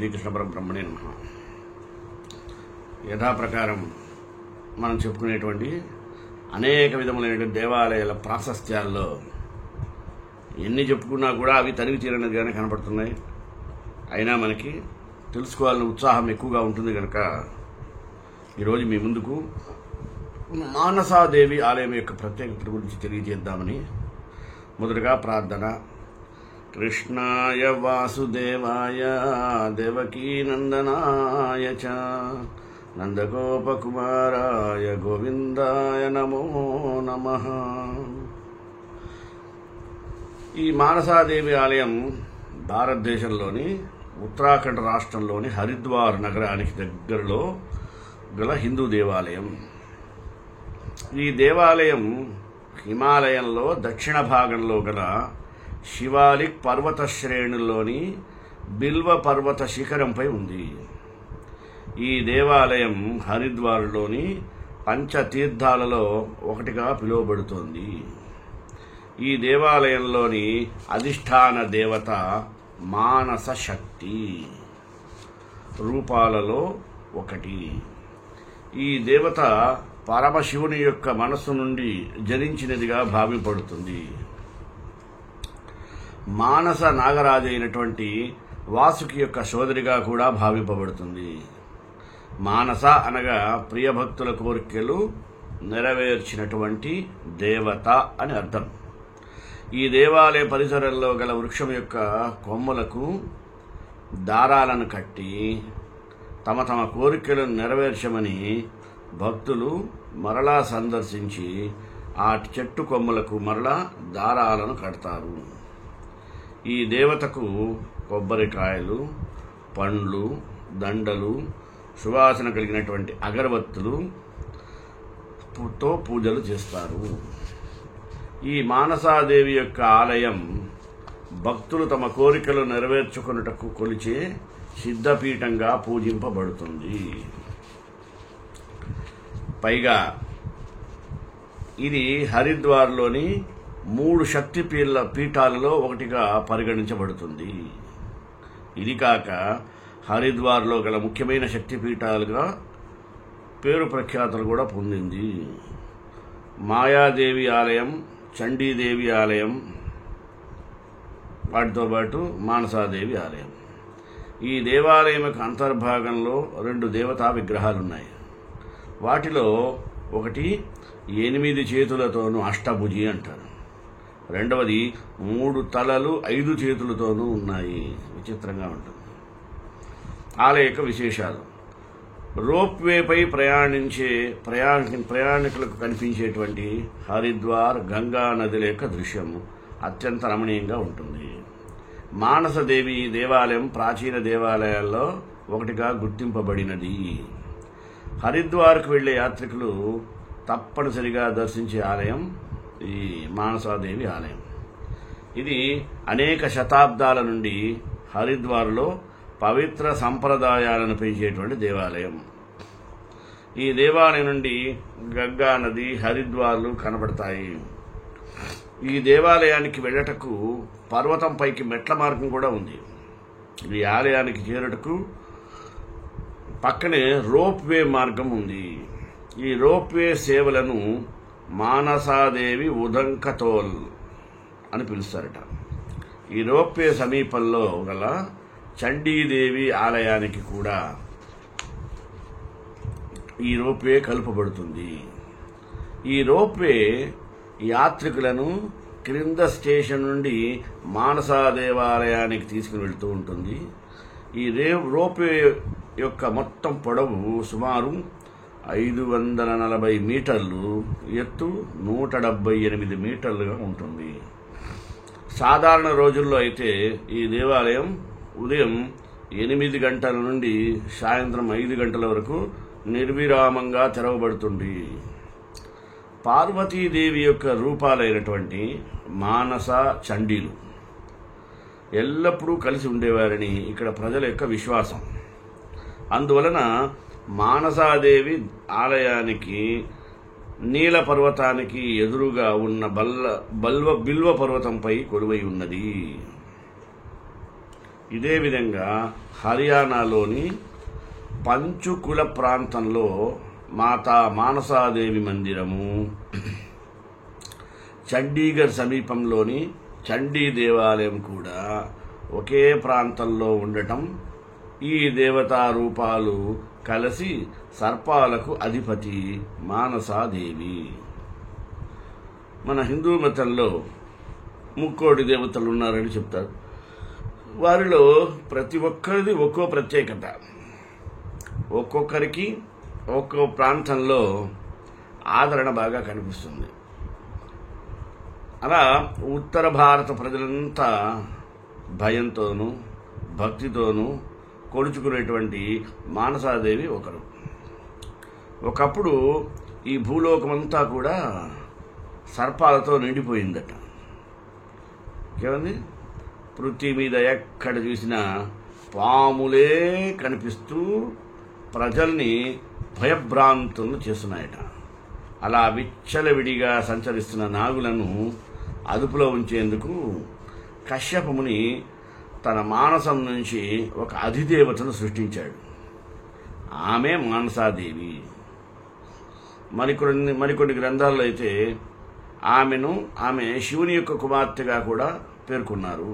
శ్రీకృష్ణ పరబ్రహ్మణే నమః. యథాప్రకారం మనం చెప్పుకునేటువంటి అనేక విధములైనటువంటి దేవాలయాల ప్రాశస్త్యాల్లో ఎన్ని చెప్పుకున్నా కూడా అవి తనివి తీరనిదిగానే కనపడుతున్నాయి. అయినా మనకి తెలుసుకోవాలని ఉత్సాహం ఎక్కువగా ఉంటుంది కనుక ఈరోజు మీ ముందుకు మానసాదేవి ఆలయం యొక్క ప్రత్యేకత గురించి తెలియజేద్దామని మొదటగా ప్రార్థన. కృష్ణాయ వాసుదేవాయ దేవకీనందనాయ చ నందగోపకుమారాయ గోవిందాయ నమో నమః. ఈ మానసాదేవి ఆలయం భారతదేశంలోని ఉత్తరాఖండ్ రాష్ట్రంలోని హరిద్వార్ నగరానికి దగ్గరలో గల హిందూ దేవాలయం. ఈ దేవాలయం హిమాలయంలో దక్షిణ భాగంలో గల శివాలిక్ పర్వత శ్రేణుల్లోని బిల్వ పర్వత శిఖరంపై ఉంది. ఈ దేవాలయం హరిద్వార్లోని పంచతీర్థాలలో ఒకటిగా పిలువబడుతోంది. ఈ దేవాలయంలోని అధిష్టాన దేవత మానస శక్తి రూపాలలో ఒకటి. ఈ దేవత పరమశివుని యొక్క మనస్సు నుండి జనించినదిగా భావింపబడుతుంది. మానస నాగరాజు అయినటువంటి వాసుకి యొక్క సోదరిగా కూడా భావింపబడుతుంది. మానస అనగా ప్రియభక్తుల కోరికలు నెరవేర్చినటువంటి దేవత అని అర్థం. ఈ దేవాలయ పరిసరంలో గల వృక్షం యొక్క కొమ్మలకు దారాలను కట్టి తమ తమ కోరికలను నెరవేర్చమని భక్తులు మరలా సందర్శించి ఆ చెట్టు కొమ్మలకు మరలా దారాలను కడతారు. ఈ దేవతకు కొబ్బరికాయలు, పండ్లు, దండలు, సువాసన కలిగినటువంటి అగరబత్తులతో పూజలు చేస్తారు. ఈ మానసాదేవి యొక్క ఆలయం భక్తులు తమ కోరికలు నెరవేర్చుకొనుటకు కొలిచే సిద్ధపీఠంగా పూజింపబడుతుంది. పైగా ఇది హరిద్వార్లోని 3 శక్తి పీఠాలలో ఒకటిగా పరిగణించబడుతుంది. ఇది కాక హరిద్వార్లో గల ముఖ్యమైన శక్తి పీఠాలుగా పేరు ప్రఖ్యాతులు కూడా పొందింది. మాయాదేవి ఆలయం, చండీదేవి ఆలయం, వాటితో పాటు మానసాదేవి ఆలయం. ఈ దేవాలయం యొక్క అంతర్భాగంలో 2 దేవతా విగ్రహాలున్నాయి. వాటిలో ఒకటి 8 చేతులతోనూ అష్టభుజి అంటారు. రెండవది 3 తలలు 5 చేతులతోనూ ఉన్నాయి. విచిత్రంగా ఉంటుంది. ఆలయ యొక్క విశేషాలు: రోప్వేపై ప్రయాణికులకు కనిపించేటువంటి హరిద్వార్ గంగా నది యొక్క దృశ్యం అత్యంత రమణీయంగా ఉంటుంది. మానసదేవి దేవాలయం ప్రాచీన దేవాలయాల్లో ఒకటిగా గుర్తింపబడినది. హరిద్వార్కు వెళ్లే యాత్రికులు తప్పనిసరిగా దర్శించే ఆలయం ఈ మానసాదేవి ఆలయం. ఇది అనేక శతాబ్దాల నుండి హరిద్వార్లో పవిత్ర సంప్రదాయాలను పెంచేటువంటి దేవాలయం. ఈ దేవాలయం నుండి గంగా నది, హరిద్వార్లు కనబడతాయి. ఈ దేవాలయానికి వెళ్ళటకు పర్వతంపైకి మెట్ల మార్గం కూడా ఉంది. ఈ ఆలయానికి చేరుటకు పక్కనే రోప్వే మార్గం ఉంది. ఈ రోప్వే సేవలను మానసాదేవి ఉదంకతోల్ అని పిలుస్తారట. ఈ రోప్వే సమీపంలో గల చండీదేవి ఆలయానికి కూడా ఈ రోప్వే కలుపబడుతుంది. ఈ రోప్వే యాత్రికులను క్రింద స్టేషన్ నుండి మానసా దేవాలయానికి తీసుకుని వెళ్తూ ఉంటుంది. ఈ రోప్వే యొక్క మొత్తం పొడవు సుమారు 540 మీటర్లు, ఎత్తు 178 మీటర్లుగా ఉంటుంది. సాధారణ రోజుల్లో అయితే ఈ దేవాలయం ఉదయం 8 గంటల నుండి సాయంత్రం 5 గంటల వరకు నిర్విరామంగా తెరవబడుతుంది. పార్వతీదేవి యొక్క రూపాలైనటువంటి మానస, చండీలు ఎల్లప్పుడూ కలిసి ఉండేవారని ఇక్కడ ప్రజల యొక్క విశ్వాసం. అందువలన మానసాదేవి ఆలయానికి నీల పర్వతానికి ఎదురుగా ఉన్న బిల్వ పర్వతంపై కొలువై ఉన్నది. ఇదే విధంగా హర్యానాలోని పంచుకుల ప్రాంతంలో మాతా మానసాదేవి మందిరము, చండీగఢ్ సమీపంలోని చండీ దేవాలయం కూడా ఒకే ప్రాంతంలో ఉండటం ఈ దేవతా రూపాలు కలిసి సర్పాలకు అధిపతి మానసాదేవి. మన హిందూ మతంలో ముక్కోటి దేవతలు ఉన్నారని చెప్తారు. వారిలో ప్రతి ఒక్కరిది ఒక్కో ప్రత్యేకత, ఒక్కొక్కరికి ఒక్కో ప్రాంతంలో ఆదరణ బాగా కనిపిస్తుంది. అలా ఉత్తర భారత ప్రజలంతా భయంతోనూ భక్తితోనూ కొలుచుకునేటువంటి మానసాదేవి ఒకరు. ఒకప్పుడు ఈ భూలోకమంతా కూడా సర్పాలతో నిండిపోయిందట. ఏమంది? పృథ్వీ మీద ఎక్కడ చూసినా పాములే కనిపిస్తూ ప్రజల్ని భయభ్రాంతులను చేస్తున్నాయట. అలా విచ్చలవిడిగా సంచరిస్తున్న నాగులను అదుపులో ఉంచేందుకు కశ్యప ముని తన మానసం నుంచి ఒక అధిదేవతను సృష్టించాడు. ఆమె మానసాదేవి. మరికొన్ని గ్రంథాల్లో అయితే ఆమె శివుని యొక్క కుమార్తెగా కూడా పేర్కొన్నారు.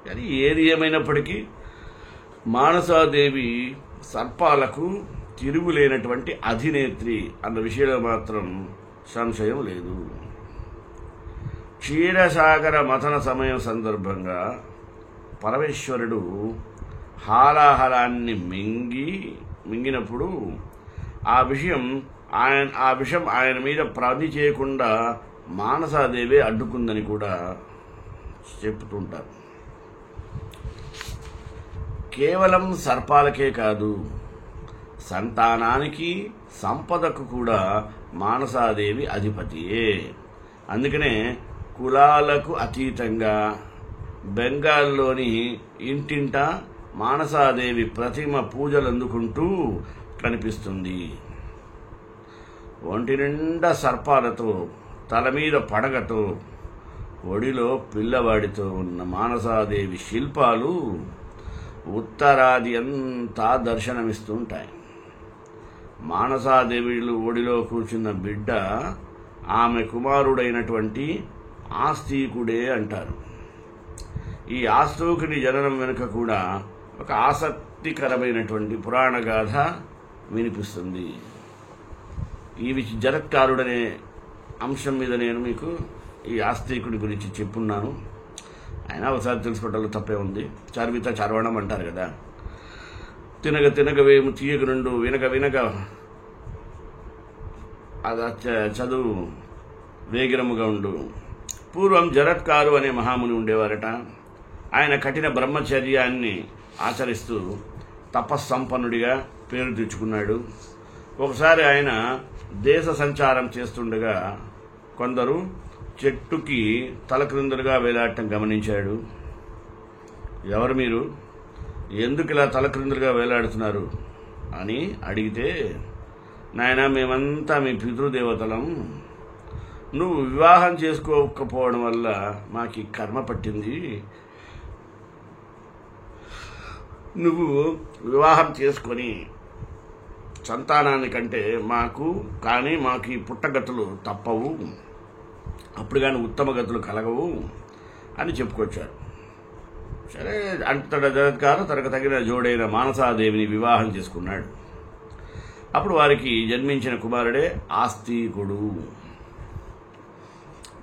కానీ ఏది ఏమైనప్పటికీ మానసాదేవి సర్పాలకు తిరుగులేనటువంటి అధినేత్రి అన్న విషయంలో మాత్రం సంశయం లేదు. క్షీరసాగర మథన సమయం సందర్భంగా పరమేశ్వరుడు హాలాహలాన్ని మింగినప్పుడు ఆ విషయం ఆయన మీద ప్రార్థి చేయకుండా మానసాదేవి అడ్డుకుందని కూడా చెప్తుంటారు. కేవలం సర్పాలకే కాదు, సంతానానికి సంపదకు కూడా మానసాదేవి అధిపతియే. అందుకనే కులాలకు అతీతంగా బెంగాల్లోని ఇంటింటా మానసాదేవి ప్రతిమ పూజలందుకుంటూ కనిపిస్తుంది. ఒంటి నిండా సర్పాలతో, తల మీద పడగతో, ఒడిలో పిల్లవాడితో ఉన్న మానసాదేవి శిల్పాలు ఉత్తరాది అంతా దర్శనమిస్తుంటాయి. మానసాదేవి ఒడిలో కూర్చున్న బిడ్డ ఆమె కుమారుడైనటువంటి ఆస్తికుడే అంటారు. ఈ ఆస్తూకుని జననం వెనుక కూడా ఒక ఆసక్తికరమైనటువంటి పురాణ గాథ వినిపిస్తుంది. ఈ జరత్కారుడనే అంశం మీద నేను మీకు ఈ ఆస్తికుడి గురించి చెప్పున్నాను. అయినా ఒకసారి తెలుసుకోవడంలో తప్పే ఉంది. చర్విత చర్వణం అంటారు కదా. తినగ తినగవేము తీయగ రెండు, వినగ వినగ అది చదువు వేగిరముగా ఉండు. పూర్వం జరత్కారు అనే మహాముని ఉండేవారట. ఆయన కఠిన బ్రహ్మచర్యాన్ని ఆచరిస్తూ తపస్సంపన్నుడిగా పేరు తెచ్చుకున్నాడు. ఒకసారి ఆయన దేశ సంచారం చేస్తుండగా కొందరు చెట్టుకి తలక్రిందులుగా వేలాడటం గమనించాడు. ఎవరు మీరు? ఎందుకు ఇలా తలక్రిందులుగా వేలాడుతున్నారు అని అడిగితే, నాయనా మేమంతా మీ పితృదేవతలం, నువ్వు వివాహం చేసుకోకపోవడం వల్ల మాకు కర్మ పట్టింది. నువ్వు వివాహం చేసుకొని సంతానానికంటే మాకు ఈ పుట్టగతులు తప్పవు, అప్పుడు కానీ ఉత్తమ గతులు కలగవు అని చెప్పుకొచ్చారు. సరే, అంతటా జరత్కారు తనకు తగిన జోడైన మానసాదేవిని వివాహం చేసుకున్నాడు. అప్పుడు వారికి జన్మించిన కుమారుడే ఆస్తికుడు.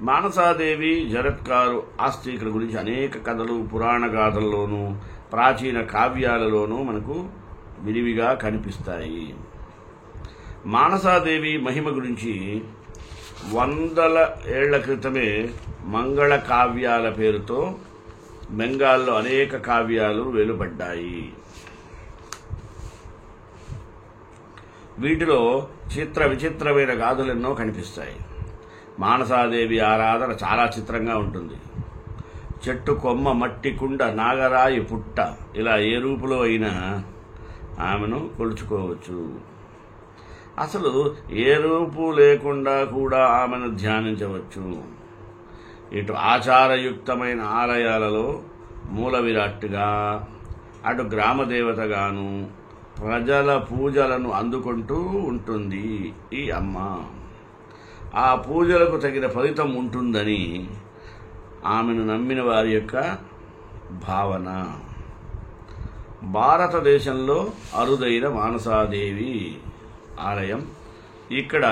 మానసాదేవి, జరత్కారు, ఆస్తికుల గురించి అనేక కథలు పురాణ గాథల్లోనూ ప్రాచీన కావ్యాలలోనూ మనకు విరివిగా కనిపిస్తాయి. మానసాదేవి మహిమ గురించి 100 ఏళ్ల క్రితమే మంగళ కావ్యాల పేరుతో బెంగాల్లో అనేక కావ్యాలు వెలువడ్డాయి. వీటిలో చిత్ర విచిత్రమైన గాథలెన్నో కనిపిస్తాయి. మానసాదేవి ఆరాధన చాలా చిత్రంగా ఉంటుంది. చెట్టు కొమ్మ, మట్టి కుండ, నాగరాయి పుట్ట, ఇలా ఏ రూపులో అయినా ఆమెను కొలుచుకోవచ్చు. అసలు ఏ రూపు లేకుండా కూడా ఆమెను ధ్యానించవచ్చు. ఇటు ఆచారయుక్తమైన ఆలయాలలో మూల విరాట్టుగా, అటు గ్రామదేవతగాను ప్రజల పూజలను అందుకుంటూ ఉంటుంది ఈ అమ్మ. ఆ పూజలకు తగిన ఫలితం ఉంటుందని ఆమెను నమ్మిన వారి యొక్క భావన. భారతదేశంలో అరుదైన మానసాదేవి ఆలయం. ఇక్కడ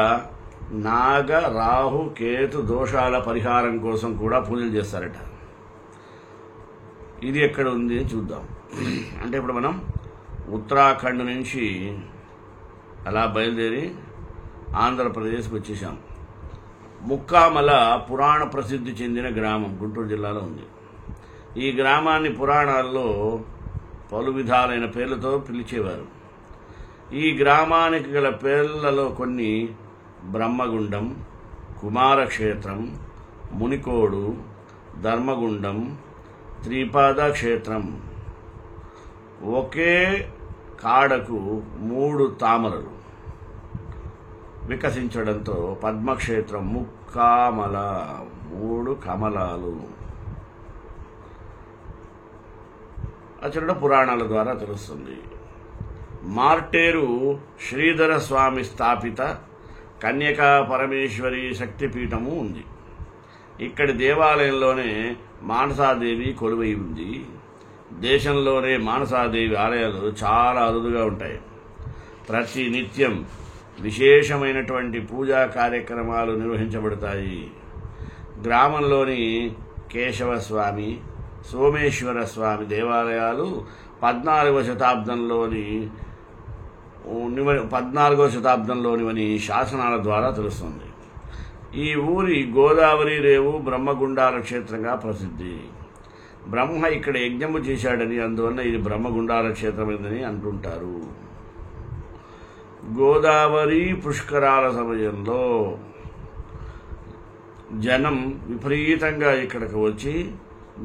నాగ, రాహు, కేతు దోషాల పరిహారం కోసం కూడా పూజలు చేస్తారట. ఇది ఎక్కడ ఉంది చూద్దాం. అంటే ఇప్పుడు మనం ఉత్తరాఖండ్ నుంచి అలా బయలుదేరి ఆంధ్రప్రదేశ్కి వచ్చేసాం. ముక్కామల పురాణ ప్రసిద్ధి చెందిన గ్రామం గుంటూరు జిల్లాలో ఉంది. ఈ గ్రామాన్ని పురాణాల్లో పలు విధాలైన పేర్లతో పిలిచేవారు. ఈ గ్రామానికి గల పేర్లలో కొన్ని బ్రహ్మగుండం, కుమారక్షేత్రం, మునికోడు, ధర్మగుండం, త్రిపాద క్షేత్రం. ఒకే కాడకు 3 తామరలు వికసించడంతో పద్మక్షేత్రం. ముక్కామల 3 కమలాలు అచరణ పురాణాల ద్వారా తెలుస్తుంది. మార్టేరు శ్రీధర స్వామి స్థాపిత కన్యకా పరమేశ్వరి శక్తిపీఠము ఉంది. ఇక్కడి దేవాలయంలోనే మానసాదేవి కొలువై ఉంది. దేశంలోనే మానసాదేవి ఆలయాలు చాలా అరుదుగా ఉంటాయి. ప్రతి నిత్యం విశేషమైనటువంటి పూజా కార్యక్రమాలు నిర్వహించబడతాయి. గ్రామంలోని కేశవస్వామి, సోమేశ్వర స్వామి దేవాలయాలు 14వ శతాబ్దంలోనివని శాసనాల ద్వారా తెలుస్తుంది. ఈ ఊరి గోదావరి రేవు బ్రహ్మగుండాల క్షేత్రంగా ప్రసిద్ధి. బ్రహ్మ ఇక్కడ యజ్ఞము చేశాడని, అందువల్ల ఇది బ్రహ్మగుండాల క్షేత్రమైందని అంటుంటారు. గోదావరి పుష్కరాల సమయంలో జనం విపరీతంగా ఇక్కడికి వచ్చి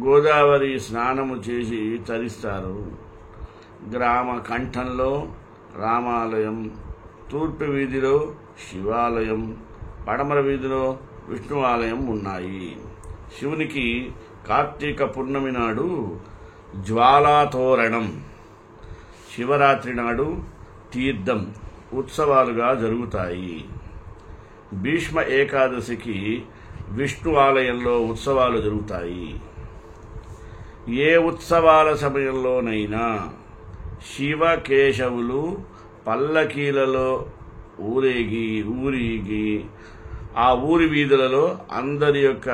గోదావరి స్నానము చేసి తరిస్తారు. గ్రామ కంఠంలో రామాలయం, తూర్పు వీధిలో శివాలయం, పడమర వీధిలో విష్ణు ఆలయం ఉన్నాయి. శివునికి కార్తీక పూర్ణమి నాడు జ్వాలాతోరణం, శివరాత్రి నాడు తీర్థం ఉత్సవాలుగా జరుగుతాయి. భీష్మ ఏకాదశికి విష్ణు ఆలయంలో ఉత్సవాలు జరుగుతాయి. ఏ ఉత్సవాల సమయంలోనైనా శివ కేశవులు పల్లకీలలో ఊరేగి ఆ ఊరి వీధులలో అందరి యొక్క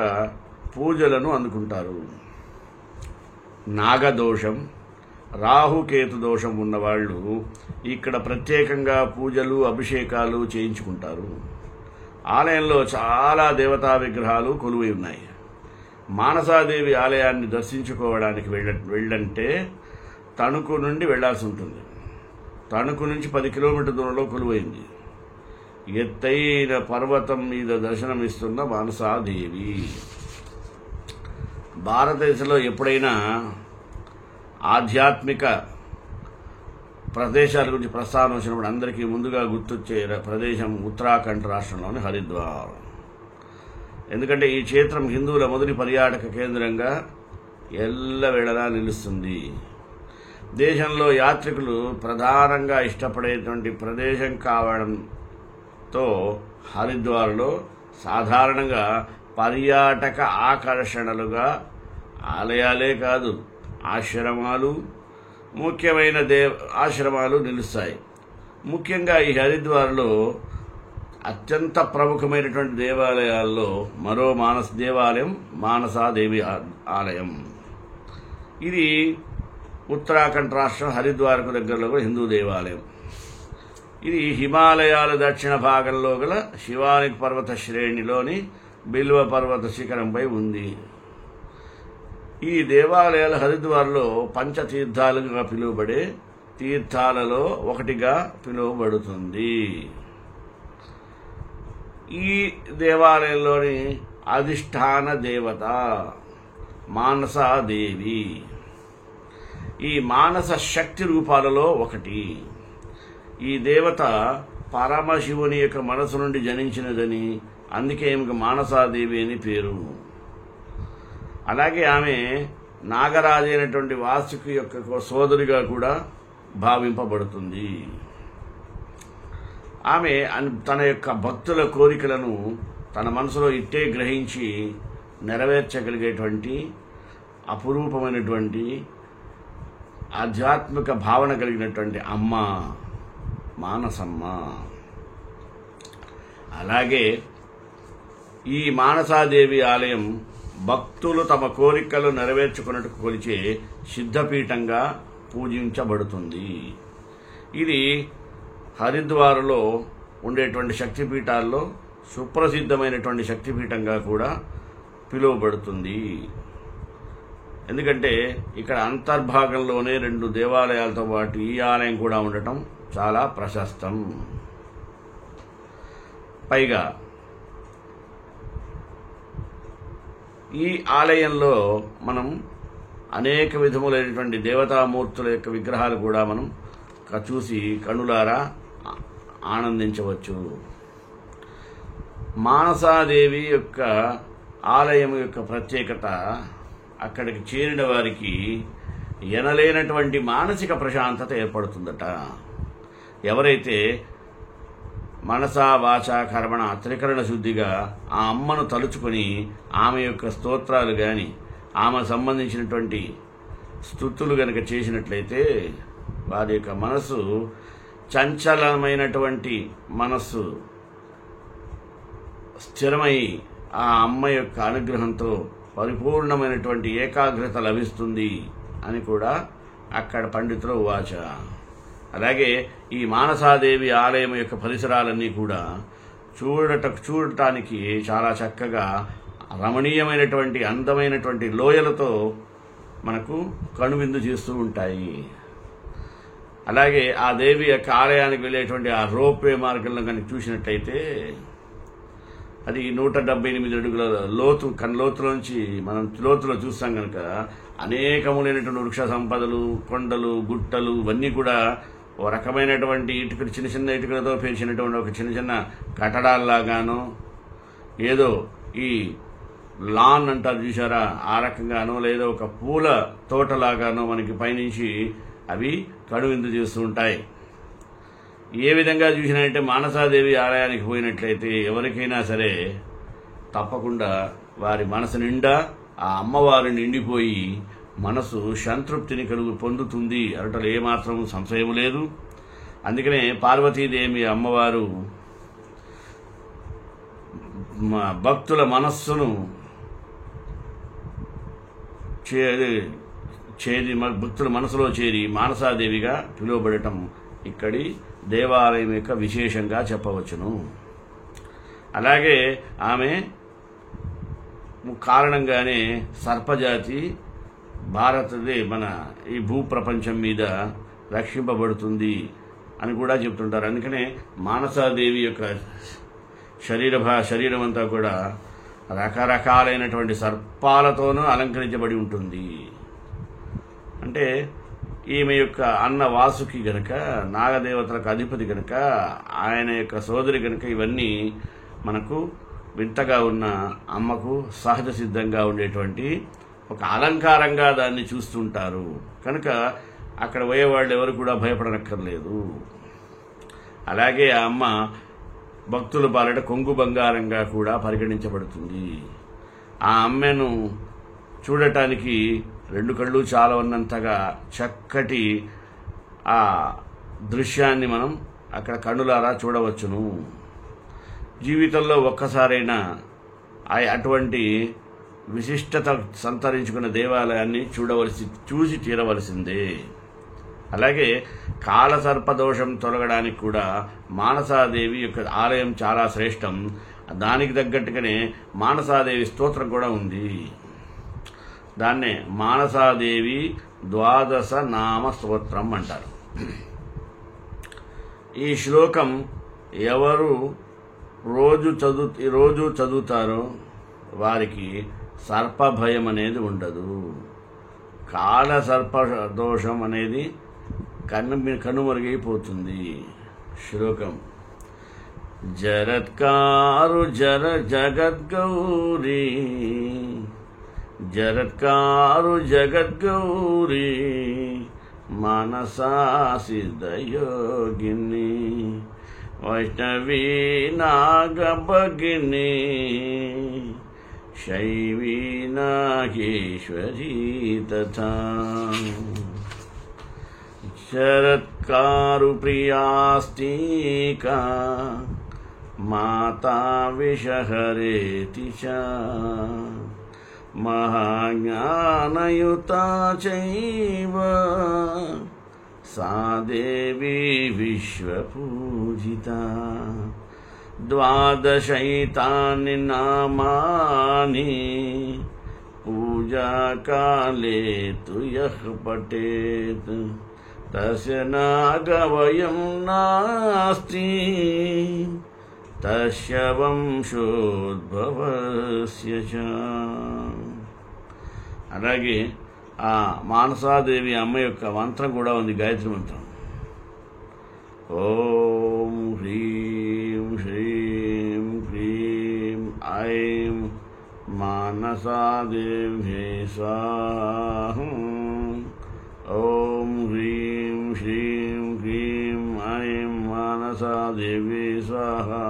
పూజలను అందుకుంటారు. నాగదోషం, రాహుకేతు దోషం ఉన్నవాళ్ళు ఇక్కడ ప్రత్యేకంగా పూజలు, అభిషేకాలు చేయించుకుంటారు. ఆలయంలో చాలా దేవతా విగ్రహాలు కొలువై ఉన్నాయి. మానసాదేవి ఆలయాన్ని దర్శించుకోవడానికి వెళ్ళంటే తణుకు నుండి వెళ్లాల్సి ఉంటుంది. తణుకు నుంచి 10 కిలోమీటర్ల దూరంలో కొలువైంది. ఎత్తైన పర్వతం మీద దర్శనమిస్తున్న మానసాదేవి. భారతదేశంలో ఎప్పుడైనా ఆధ్యాత్మిక ప్రదేశాల గురించి ప్రస్తావన వచ్చినప్పుడు అందరికీ ముందుగా గుర్తొచ్చే ప్రదేశం ఉత్తరాఖండ్ రాష్ట్రంలోని హరిద్వార్. ఎందుకంటే ఈ క్షేత్రం హిందువుల మొదటి పర్యాటక కేంద్రంగా ఎల్లవేళలా నిలుస్తుంది. దేశంలో యాత్రికులు ప్రధానంగా ఇష్టపడేటువంటి ప్రదేశం కావడంతో హరిద్వార్లో సాధారణంగా పర్యాటక ఆకర్షణలుగా ఆలయాలే కాదు, ఆశ్రమాలు, ముఖ్యమైన ఆశ్రమాలు నిలుస్తాయి. ముఖ్యంగా ఈ హరిద్వార్లో అత్యంత ప్రముఖమైనటువంటి దేవాలయాల్లో మరో దేవాలయం మానసాదేవి ఆలయం. ఇది ఉత్తరాఖండ్ రాష్ట్రం హరిద్వార్కు దగ్గరలో కూడా హిందూ దేవాలయం. ఇది హిమాలయాల దక్షిణ భాగంలో గల శివాలిక్ పర్వత శ్రేణిలోని బిల్వ పర్వత శిఖరంపై ఉంది. ఈ దేవాలయాలు హరిద్వార్లో పంచతీర్థాలుగా పిలువబడే తీర్థాలలో ఒకటిగా పిలువబడుతుంది. ఈ దేవాలయంలోని అధిష్టాన దేవత మానసాదేవి. ఈ మానస శక్తి రూపాలలో ఒకటి. ఈ దేవత పరమశివుని యొక్క మనసు నుండి జనించినదని, అందుకే ఆమెకు మానసాదేవి అని పేరు. అలాగే ఆమె నాగరాజు అయినటువంటి వాసుకి యొక్క సోదరిగా కూడా భావింపబడుతుంది. ఆమె తన యొక్క భక్తుల కోరికలను తన మనసులో ఇట్టే గ్రహించి నెరవేర్చగలిగేటువంటి అపురూపమైనటువంటి ఆధ్యాత్మిక భావన కలిగినటువంటి అమ్మ మానసమ్మ. అలాగే ఈ మానసాదేవి ఆలయం భక్తులు తమ కోరికలు నెరవేర్చుకున్నట్టు కొలిచే సిద్ధపీఠంగా పూజించబడుతుంది. ఇది హరిద్వార్లో ఉండేటువంటి శక్తిపీఠాల్లో సుప్రసిద్ధమైనటువంటి శక్తిపీఠంగా కూడా పిలువబడుతుంది. ఎందుకంటే ఇక్కడ అంతర్భాగంలోనే 2 దేవాలయాలతో పాటు ఈ ఆలయం కూడా ఉండటం చాలా ప్రశస్తం. పైగా ఈ ఆలయంలో మనం అనేక విధములైనటువంటి దేవతామూర్తుల యొక్క విగ్రహాలు కూడా మనం చూసి కనులారా ఆనందించవచ్చు. మానసాదేవి యొక్క ఆలయం యొక్క ప్రత్యేకత అక్కడికి చేరిన వారికి ఎనలేనటువంటి మానసిక ప్రశాంతత ఏర్పడుతుందట. ఎవరైతే మనసా వాచ కర్మణ త్రికరణ శుద్ధిగా ఆ అమ్మను తలుచుకొని ఆమె యొక్క స్తోత్రాలు కానీ ఆమె సంబంధించినటువంటి స్తుతులు గనక చేసినట్లయితే వారి యొక్క మనసు చంచలమైనటువంటి మనస్సు స్థిరమై ఆ అమ్మ యొక్క అనుగ్రహంతో పరిపూర్ణమైనటువంటి ఏకాగ్రత లభిస్తుంది అని కూడా అక్కడ పండితులు వాచ. అలాగే ఈ మానసాదేవి ఆలయం యొక్క పరిసరాలన్నీ కూడా చూడటానికి చాలా చక్కగా రమణీయమైనటువంటి అందమైనటువంటి లోయలతో మనకు కనువిందు చేస్తూ ఉంటాయి. అలాగే ఆ దేవి యొక్క ఆలయానికి వెళ్ళేటువంటి ఆ రోప్వే మార్గంలో కనుక చూసినట్టయితే అది 178 అడుగుల లోతులోంచి మనం లోతులో చూస్తాం కనుక అనేకములైనటువంటి వృక్ష సంపదలు, కొండలు, గుట్టలు ఇవన్నీ కూడా ఓ రకమైనటువంటి ఇటుకలు చిన్న చిన్న ఇటుకలతో పేర్చినటువంటి ఒక చిన్న చిన్న కట్టడాల్లాగానో ఏదో ఈ లాన్ అంటారు చూసారా ఆ రకంగానో లేదో ఒక పూల తోటలాగానో మనకి పైనుంచి అవి కనువిందు చేస్తూ ఉంటాయి. ఏ విధంగా చూసినంటే మానసాదేవి ఆలయానికి పోయినట్లయితే ఎవరికైనా సరే తప్పకుండా వారి మనసు నిండా ఆ అమ్మవారు నిండిపోయి మనసు సంతృప్తిని పొందుతుంది అనటంలో ఏమాత్రం సంశయం లేదు. అందుకనే పార్వతీదేవి అమ్మవారు భక్తుల మనస్సును భక్తుల మనసులో చేరి మానసాదేవిగా పిలువబడటం ఇక్కడి దేవాలయం యొక్క విశేషంగా చెప్పవచ్చును. అలాగే ఆమె కారణంగానే సర్పజాతి మన ఈ భూప్రపంచం మీద రక్షింపబడుతుంది అని కూడా చెప్తుంటారు. అందుకనే మానసాదేవి యొక్క శరీరం అంతా కూడా రకరకాలైనటువంటి సర్పాలతోనూ అలంకరించబడి ఉంటుంది. అంటే ఈమె యొక్క అన్న వాసుకి గనక నాగదేవతలకు అధిపతి గనక ఆయన యొక్క సోదరి గనక ఇవన్నీ మనకు వింతగా ఉన్న అమ్మకు సహజ సిద్ధంగా ఉండేటువంటి ఒక అలంకారంగా దాన్ని చూస్తుంటారు కనుక అక్కడ పోయేవాళ్ళు ఎవరు కూడా భయపడనక్కర్లేదు. అలాగే ఆ అమ్మ భక్తుల పాలట కొంగు బంగారంగా కూడా పరిగణించబడుతుంది. ఆ అమ్మను చూడటానికి 2 కళ్ళు చాలా ఉన్నంతగా చక్కటి ఆ దృశ్యాన్ని మనం అక్కడ కన్నులారా చూడవచ్చును. జీవితంలో ఒక్కసారైనా అటువంటి విశిష్టత సంతరించుకున్న దేవాలయాన్ని చూసి తీరవలసిందే. అలాగే కాలసర్పదోషం తొలగడానికి కూడా మానసాదేవి యొక్క ఆలయం చాలా శ్రేష్టం. దానికి తగ్గట్టుగానే మానసాదేవి స్తోత్రం కూడా ఉంది. దాన్నే మానసాదేవి 12 నామ స్తోత్రం అంటారు. ఈ శ్లోకం ఎవరు రోజు చదువుతారో వారికి సర్పభయం అనేది ఉండదు. కాల సర్ప దోషం అనేది కనుమరుగైపోతుంది. శ్లోకం జరత్కారు జగద్గౌరీ జరత్కారు జగద్గౌరీ మానసా సిద్ధయోగిని వైష్ణవీ నాగభగిని శైవీ నాగేశ్వరీ తథా శరత్కారు ప్రియాస్తికా మాతా విషహరేతి చ మహాజ్ఞానయుతా చైవ సా దేవీ విశ్వపూజితా ద్వాదశైతాని నామాని పూజాకాలే తు యః పఠేత్ తస్య నాగవయం నాస్తి తస్య వంశోద్భవస్య చ. అలాగే ఆ మానసాదేవి అమ్మ యొక్క మంత్రం కూడా ఉంది, గాయత్రి మంత్రం. ఓం హ్రీం శ్రీం క్లీం ఐం మానసాదేవ్యై స్వాహా. ఓం హ్రీం శ్రీం క్లీం ఐం మానసాదేవ్యై స్వాహా.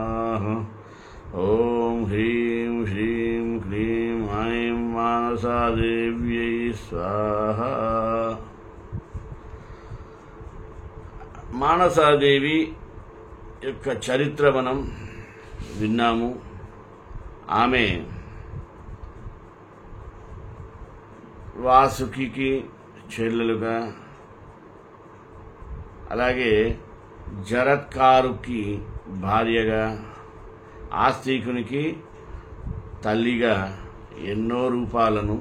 ఓం హ్రీం శ్రీం క్లీం ఐం మానసాదేవ్యై స్వాహా. మానసాదేవి యొక్క చరిత్ర మనం విన్నాము. ఆమె వాసుకి చెల్లెలుగా, అలాగే జరత్కారుకి భార్యగా, ఆస్తికునికి తల్లిగా ఎన్నో రూపాలను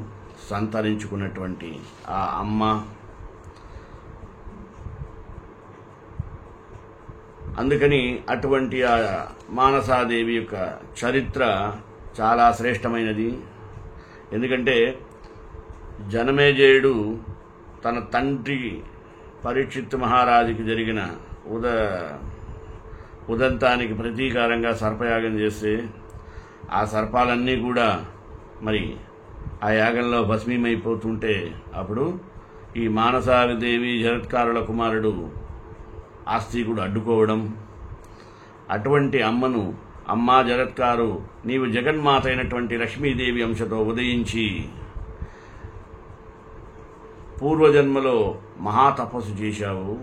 సంతరించుకున్నటువంటి ఆ అమ్మ అందుకని అటువంటి ఆ మానసాదేవి యొక్క చరిత్ర చాలా శ్రేష్టమైనది. ఎందుకంటే జనమేజయుడు తన తండ్రి పరీక్షిత్ మహారాజుకి జరిగిన ఉదంతానికి ప్రతీకారంగా సర్పయాగం చేస్తే ఆ సర్పాలన్నీ కూడా మరి ఆ యాగంలో భస్మీమైపోతుంటే అప్పుడు ఈ మానసాదేవి జరత్కారుల కుమారుడు ఆస్తికుడు అడ్డుకోవడం, అటువంటి అమ్మను, అమ్మా జరత్కారు, నీవు జగన్మాత అయినటువంటి లక్ష్మీదేవి అంశతో ఉదయించి పూర్వజన్మలో మహాతపస్సు చేశావు,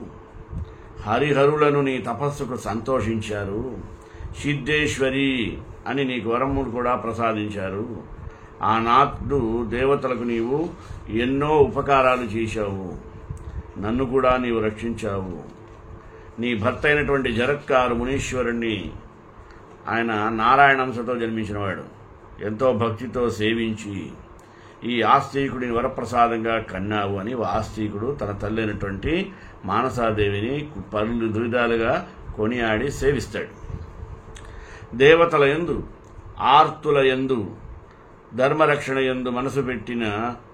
హరిహరులను నీ తపస్సుకు సంతోషించారు, సిద్ధేశ్వరి అని నీకు వరములు కూడా ప్రసాదించారు. ఆనాడు దేవతలకు నీవు ఎన్నో ఉపకారాలు చేశావు, నన్ను కూడా నీవు రక్షించావు. నీ భర్త అయినటువంటి జరత్కారు మునీశ్వరుణ్ణి, ఆయన నారాయణంశతో జన్మించినవాడు, ఎంతో భక్తితో సేవించి ఈ ఆస్తికుడిని వరప్రసాదంగా కన్నావు అని ఆస్తికుడు తన తల్లి అయినటువంటి మానసాదేవిని పలు విధాలుగా కొనియాడి సేవిస్తాడు. దేవతల యందు, ఆర్తుల యందు, ధర్మరక్షణ యందు మనసు పెట్టిన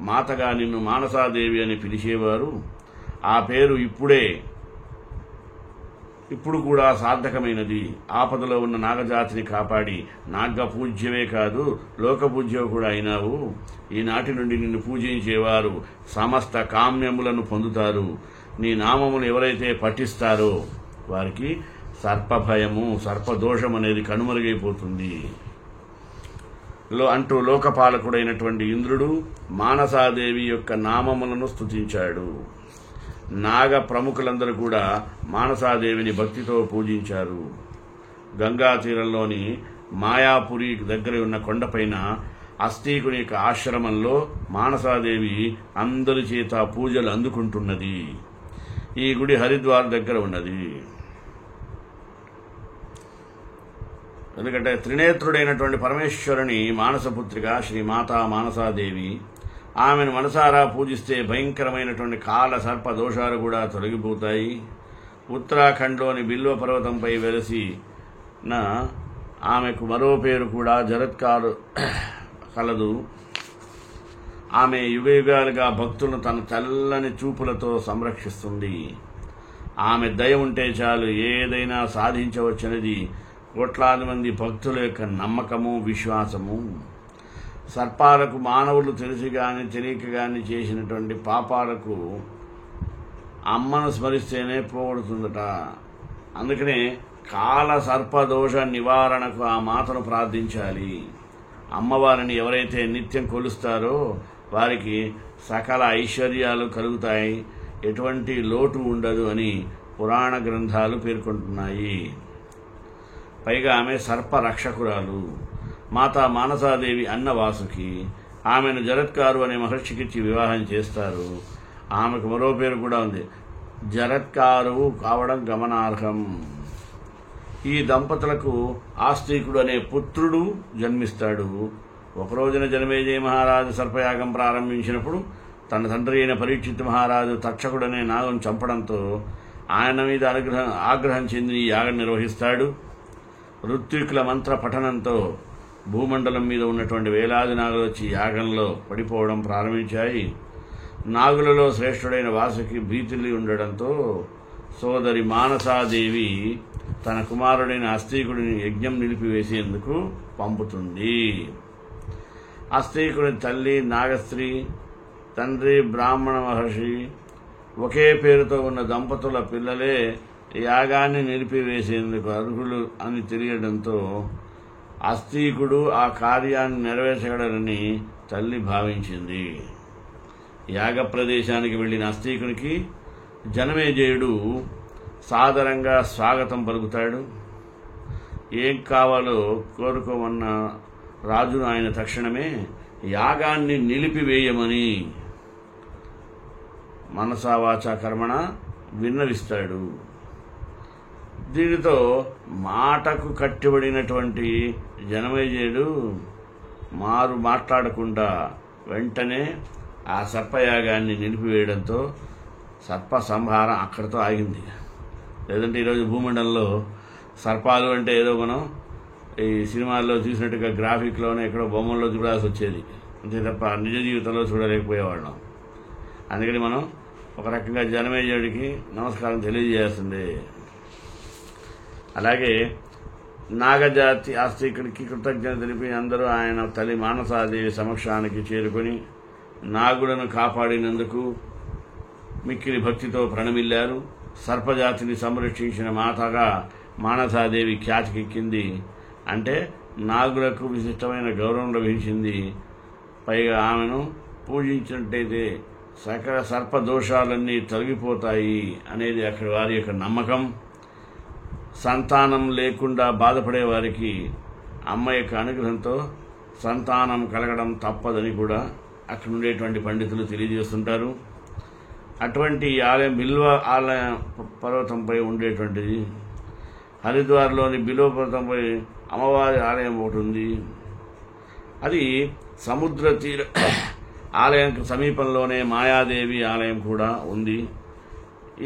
మాతగా నిన్ను మానసాదేవి అని పిలిచేవారు. ఆ పేరు ఇప్పుడు కూడా సార్థకమైనది. ఆపదలో ఉన్న నాగజాతిని కాపాడి నాగ పూజ్యమే కాదు లోక పూజ్యం కూడా అయినావు. ఈనాటి నుండి నిన్ను పూజించేవారు సమస్త కామ్యములను పొందుతారు. నీ నామములు ఎవరైతే పఠిస్తారో వారికి సర్పభయము, సర్పదోషం అనేది కనుమరుగైపోతుంది అంటూ లోకపాలకుడైనటువంటి ఇంద్రుడు మానసాదేవి యొక్క నామములను స్తుతించాడు. నాగ ప్రముఖులందరూ కూడా మానసాదేవిని భక్తితో పూజించారు. గంగా తీరంలోని మాయాపురి దగ్గర ఉన్న కొండపైన అస్తికుని యొక్క ఆశ్రమంలో మానసాదేవి అందరి చేత పూజలు అందుకుంటున్నది. ఈ గుడి హరిద్వార్ దగ్గర ఉన్నది. ఎందుకంటే త్రినేత్రుడైనటువంటి పరమేశ్వరుని మానసపుత్రిక శ్రీ మాతా మానసాదేవి, ఆమెను మనసారా పూజిస్తే భయంకరమైనటువంటి కాల సర్ప దోషాలు కూడా తొలగిపోతాయి. ఉత్తరాఖండ్లోని బిల్వ పర్వతంపై వెలసిన ఆమెకు మరో పేరు కూడా జరత్కారు కలదు. ఆమె యుగయుగాలుగా భక్తులను తన చల్లని చూపులతో సంరక్షిస్తుంది. ఆమె దయ ఉంటే చాలు ఏదైనా సాధించవచ్చనేది కోట్లాది మంది భక్తుల యొక్క నమ్మకము, విశ్వాసము. సర్పాలకు మానవులు తెలిసి కానీ తెలియక కానీ చేసినటువంటి పాపాలకు అమ్మను స్మరిస్తేనే పోగొడుతుందట. అందుకనే కాల సర్పదోష నివారణకు ఆ మాతను ప్రార్థించాలి. అమ్మవారిని ఎవరైతే నిత్యం కొలుస్తారో వారికి సకల ఐశ్వర్యాలు కలుగుతాయి, ఎటువంటి లోటు ఉండదు అని పురాణ గ్రంథాలు పేర్కొంటున్నాయి. పైగా ఆమె సర్పరక్షకురాలు. మాతా మానసాదేవి అన్నవాసుకి. ఆమెను జరత్కారు అనే మహర్షికిచ్చి వివాహం చేస్తారు. ఆమెకు మరో పేరు కూడా ఉంది, జరత్కారు కావడం గమనార్హం. ఈ దంపతులకు ఆస్తికుడు అనే పుత్రుడు జన్మిస్తాడు. ఒకరోజున జనమేజయ మహారాజు సర్పయాగం ప్రారంభించినప్పుడు తన తండ్రి అయిన పరీక్షిత్ మహారాజు తక్షకుడనే నాగును చంపడంతో ఆయన మీద ఆగ్రహం చెంది ఈ యాగం నిర్వహిస్తాడు. ఋత్వికుల మంత్ర పఠనంతో భూమండలం మీద ఉన్నటువంటి వేలాది నాగులు వచ్చి యాగంలో పడిపోవడం ప్రారంభించాయి. నాగులలో శ్రేష్ఠుడైన వాసుకి భీతిల్లి ఉండడంతో సోదరి మానసాదేవి తన కుమారుడైన అస్తీకుడిని యజ్ఞం నిలిపివేసేందుకు పంపుతుంది. అస్తీకుడి తల్లి నాగస్త్రీ, తండ్రి బ్రాహ్మణ మహర్షి ఒకే పేరుతో ఉన్న దంపతుల పిల్లలే యాగాన్ని నిలిపివేసేందుకు అర్హులు అని తెలియడంతో అస్తీకుడు ఆ కార్యాన్ని నెరవేర్చగలరని తల్లి భావించింది. యాగ ప్రదేశానికి వెళ్లిన అస్తీకునికి జనమేజయుడు సాదరంగా స్వాగతం పలుకుతాడు. ఏం కావాలో కోరుకోమన్న రాజును ఆయన తక్షణమే యాగాన్ని నిలిపివేయమని మనసా వాచా కర్మణ విన్నవిస్తాడు. దీనితో మాటకు కట్టుబడినటువంటి జనమేజయుడు మాట్లాడకుండా వెంటనే ఆ సర్పయాగాన్ని నిలిపివేయడంతో సర్ప సంహారం అక్కడితో ఆగింది. లేదంటే ఈరోజు భూమండలంలో సర్పాలు అంటే ఏదో మనం ఈ సినిమాల్లో చూసినట్టుగా గ్రాఫిక్లోనే ఎక్కడో బొమ్మల్లో చూడాల్సి వచ్చేది, అంతే తప్ప నిజ జీవితంలో చూడలేకపోయేవాళ్ళం. అందుకని మనం ఒక రకంగా జనమేజయుడికి నమస్కారం తెలియజేస్తుంది. అలాగే నాగజాతి ఆస్తికుడికి కృతజ్ఞత తెలిపి అందరూ ఆయన తల్లి మానసాదేవి సమక్షానికి చేరుకొని నాగులను కాపాడినందుకు మిక్కిలి భక్తితో ప్రణమిల్లారు. సర్పజాతిని సంరక్షించిన మాతగా మానసాదేవి ఖ్యాతికెక్కింది. అంటే నాగులకు విశిష్టమైన గౌరవం లభించింది. పైగా ఆమెను పూజించినట్టయితే సకల సర్పదోషాలన్నీ తొలగిపోతాయి అనేది అక్కడి వారి యొక్క నమ్మకం. సంతానం లేకుండా బాధపడే వారికి అమ్మ యొక్క అనుగ్రహంతో సంతానం కలగడం తప్పదని కూడా అక్కడ ఉండేటువంటి పండితులు తెలియజేస్తుంటారు. అటువంటి ఆలయం బిల్వ ఆలయ పర్వతంపై ఉండేటువంటిది. హరిద్వార్లోని బిల్వ పర్వతంపై అమ్మవారి ఆలయం ఒకటి ఉంది. అది సముద్ర తీర ఆలయానికి సమీపంలోనే మాయాదేవి ఆలయం కూడా ఉంది.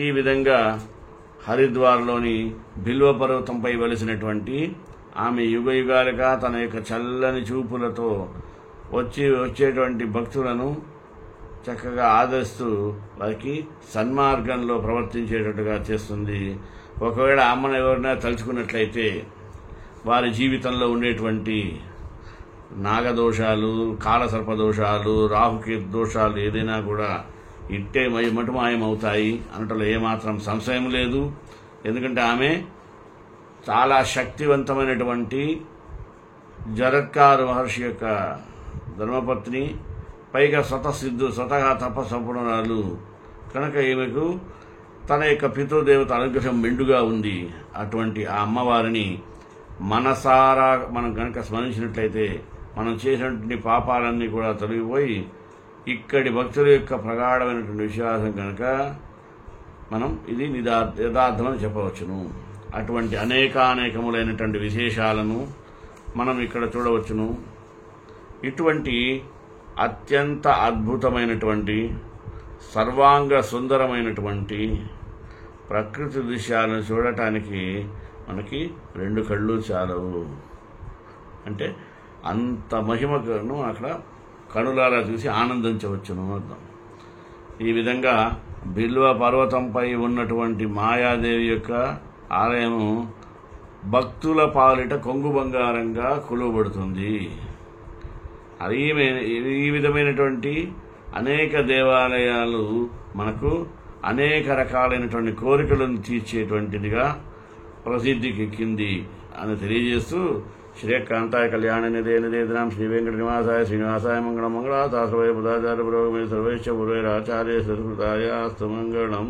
ఈ విధంగా హరిద్వార్లోని బిల్వ పర్వతంపై వెలిసినటువంటి ఆమె యుగయుగాలుగా తన యొక్క చల్లని చూపులతో వచ్చేటువంటి భక్తులను చక్కగా ఆదరిస్తూ వారికి సన్మార్గంలో ప్రవర్తించేటట్టుగా చేస్తుంది. ఒకవేళ అమ్మను ఎవరైనా తలుచుకున్నట్లయితే వారి జీవితంలో ఉండేటువంటి నాగదోషాలు, కాలసర్పదోషాలు, రాహుకేతు దోషాలు ఏదైనా కూడా ఇట్టే మటుమాయమవుతాయి అనటంలో ఏమాత్రం సంశయం లేదు. ఎందుకంటే ఆమె చాలా శక్తివంతమైనటువంటి జరత్కారు మహర్షి యొక్క ధర్మపత్ని, పైగా స్వతహా తపస్సంపన్నురాలు కనుక ఈమెకు తన యొక్క పితృదేవత అనుగ్రహం మెండుగా ఉంది. అటువంటి ఆ అమ్మవారిని మనసారా మనం కనుక స్మరించినట్లయితే మనం చేసినటువంటి పాపాలన్నీ కూడా తొలగిపోయి ఇక్కడి భక్తుల యొక్క ప్రగాఢమైనటువంటి విశ్వాసం కనుక మనం ఇది యథార్థమని చెప్పవచ్చును. అటువంటి అనేకములైనటువంటి విశేషాలను మనం ఇక్కడ చూడవచ్చును. ఇటువంటి అత్యంత అద్భుతమైనటువంటి సర్వాంగ సుందరమైనటువంటి ప్రకృతి దృశ్యాలను చూడటానికి మనకి 2 కళ్ళు చాలవు. అంటే అంత మహిమను అక్కడ కనులారా చూసి ఆనందించవచ్చును అర్థం. ఈ విధంగా బిల్వ పర్వతంపై ఉన్నటువంటి మాయాదేవి యొక్క ఆలయము భక్తుల పాలిట కొంగు బంగారంగా కొలువబడుతుంది. ఈ విధమైనటువంటి అనేక దేవాలయాలు మనకు అనేక రకాలైనటువంటి కోరికలను తీర్చేటువంటిదిగా ప్రసిద్ధికెక్కింది అని తెలియజేస్తూ శ్రీకాంతాయ కళ్యాణ నిదేనాం శ్రీ వెంకట నివాసాయ శ్రీనివాసాయ మంగళం మంగళాశాస్త్రవై పదాచార్య పురోగమే సర్వైశ్చ పురైరాచార్య సత్కృతాయ అస్తు మంగళం.